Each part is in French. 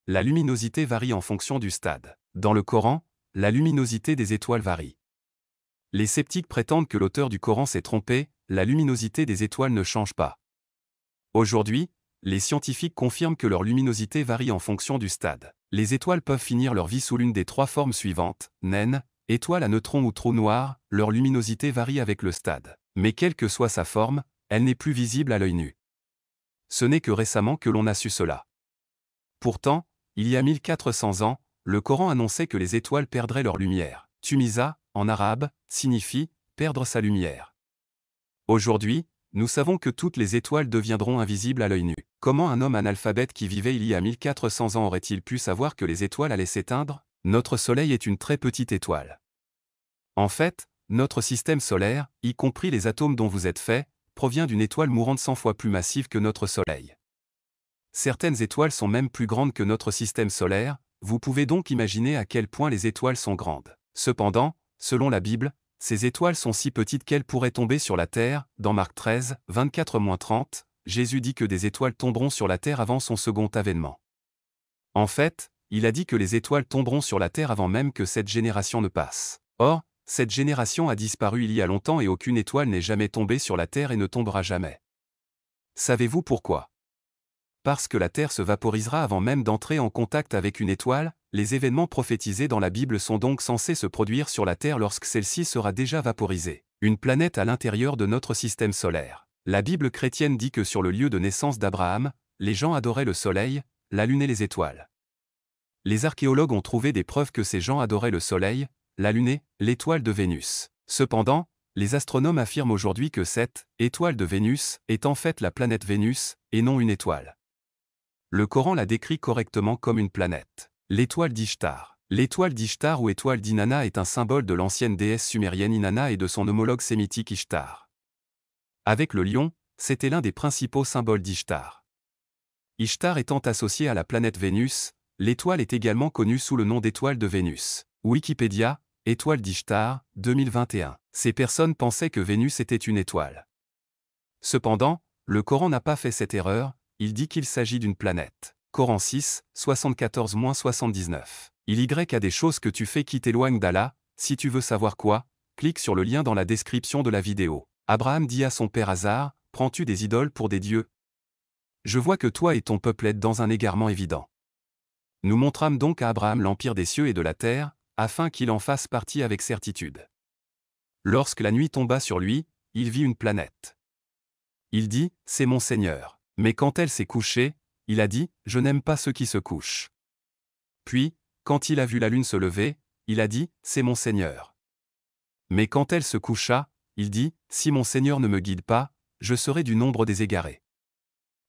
la luminosité varie en fonction du stade. Dans le Coran, la luminosité des étoiles varie. Les sceptiques prétendent que l'auteur du Coran s'est trompé, la luminosité des étoiles ne change pas. Aujourd'hui, les scientifiques confirment que leur luminosité varie en fonction du stade. Les étoiles peuvent finir leur vie sous l'une des trois formes suivantes, naine, étoile à neutrons ou trou noir, leur luminosité varie avec le stade. Mais quelle que soit sa forme, elle n'est plus visible à l'œil nu. Ce n'est que récemment que l'on a su cela. Pourtant, il y a 1400 ans, le Coran annonçait que les étoiles perdraient leur lumière. Tumisa, en arabe, signifie « perdre sa lumière ». Aujourd'hui, nous savons que toutes les étoiles deviendront invisibles à l'œil nu. Comment un homme analphabète qui vivait il y a 1400 ans aurait-il pu savoir que les étoiles allaient s'éteindre? Notre Soleil est une très petite étoile. En fait, notre système solaire, y compris les atomes dont vous êtes faits, provient d'une étoile mourante 100 fois plus massive que notre Soleil. Certaines étoiles sont même plus grandes que notre système solaire, vous pouvez donc imaginer à quel point les étoiles sont grandes. Cependant, selon la Bible, ces étoiles sont si petites qu'elles pourraient tomber sur la Terre. Dans Marc 13, 24-30, Jésus dit que des étoiles tomberont sur la Terre avant son second avènement. En fait, il a dit que les étoiles tomberont sur la Terre avant même que cette génération ne passe. Or, cette génération a disparu il y a longtemps et aucune étoile n'est jamais tombée sur la Terre et ne tombera jamais. Savez-vous pourquoi? Parce que la Terre se vaporisera avant même d'entrer en contact avec une étoile, les événements prophétisés dans la Bible sont donc censés se produire sur la Terre lorsque celle-ci sera déjà vaporisée. Une planète à l'intérieur de notre système solaire. La Bible chrétienne dit que sur le lieu de naissance d'Abraham, les gens adoraient le soleil, la lune et les étoiles. Les archéologues ont trouvé des preuves que ces gens adoraient le soleil, la lune et l'étoile de Vénus. Cependant, les astronomes affirment aujourd'hui que cette étoile de Vénus est en fait la planète Vénus, et non une étoile. Le Coran la décrit correctement comme une planète. L'étoile d'Ishtar. L'étoile d'Ishtar ou étoile d'Inanna est un symbole de l'ancienne déesse sumérienne Inanna et de son homologue sémitique Ishtar. Avec le lion, c'était l'un des principaux symboles d'Ishtar. Ishtar étant associée à la planète Vénus, l'étoile est également connue sous le nom d'étoile de Vénus. Wikipédia, étoile d'Ishtar, 2021. Ces personnes pensaient que Vénus était une étoile. Cependant, le Coran n'a pas fait cette erreur, il dit qu'il s'agit d'une planète. Coran 6, 74-79. Il y a des choses que tu fais qui t'éloignent d'Allah, si tu veux savoir quoi, clique sur le lien dans la description de la vidéo. Abraham dit à son père Azar, prends-tu des idoles pour des dieux? Je vois que toi et ton peuple êtes dans un égarement évident. Nous montrâmes donc à Abraham l'empire des cieux et de la terre, afin qu'il en fasse partie avec certitude. Lorsque la nuit tomba sur lui, il vit une planète. Il dit, c'est mon Seigneur. Mais quand elle s'est couchée, il a dit, je n'aime pas ceux qui se couchent. Puis, quand il a vu la lune se lever, il a dit, c'est mon Seigneur. Mais quand elle se coucha, il dit, si mon Seigneur ne me guide pas, je serai du nombre des égarés.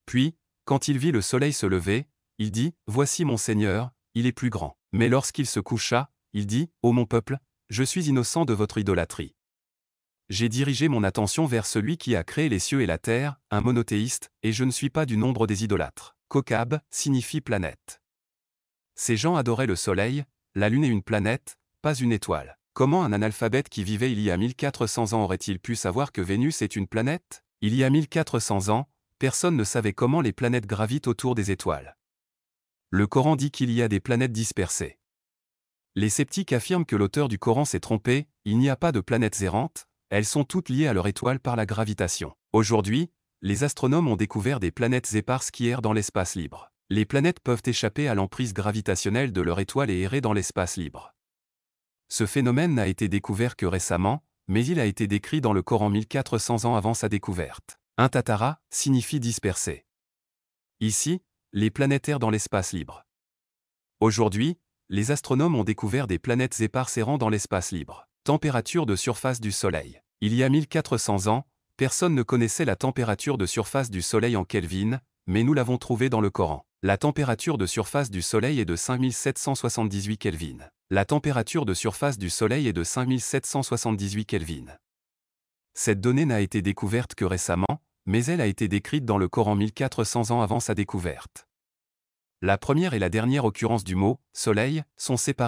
Puis, quand il vit le soleil se lever, il dit, voici mon Seigneur, il est plus grand. Mais lorsqu'il se coucha, il dit, ô mon peuple, je suis innocent de votre idolâtrie. J'ai dirigé mon attention vers celui qui a créé les cieux et la terre, un monothéiste, et je ne suis pas du nombre des idolâtres. Kokab signifie planète. Ces gens adoraient le soleil, la lune et une planète, pas une étoile. Comment un analphabète qui vivait il y a 1400 ans aurait-il pu savoir que Vénus est une planète? Il y a 1400 ans, personne ne savait comment les planètes gravitent autour des étoiles. Le Coran dit qu'il y a des planètes dispersées. Les sceptiques affirment que l'auteur du Coran s'est trompé, il n'y a pas de planètes errantes, elles sont toutes liées à leur étoile par la gravitation. Aujourd'hui, les astronomes ont découvert des planètes éparses qui errent dans l'espace libre. Les planètes peuvent échapper à l'emprise gravitationnelle de leur étoile et errer dans l'espace libre. Ce phénomène n'a été découvert que récemment, mais il a été décrit dans le Coran 1400 ans avant sa découverte. Un tatara signifie disperser. Ici, les planètes errent dans l'espace libre. Aujourd'hui, les astronomes ont découvert des planètes éparses errant dans l'espace libre. Température de surface du Soleil. Il y a 1400 ans, personne ne connaissait la température de surface du Soleil en Kelvin, mais nous l'avons trouvée dans le Coran. La température de surface du Soleil est de 5778 Kelvin. La température de surface du Soleil est de 5778 Kelvin. Cette donnée n'a été découverte que récemment, mais elle a été décrite dans le Coran 1400 ans avant sa découverte. La première et la dernière occurrence du mot « soleil » sont séparées.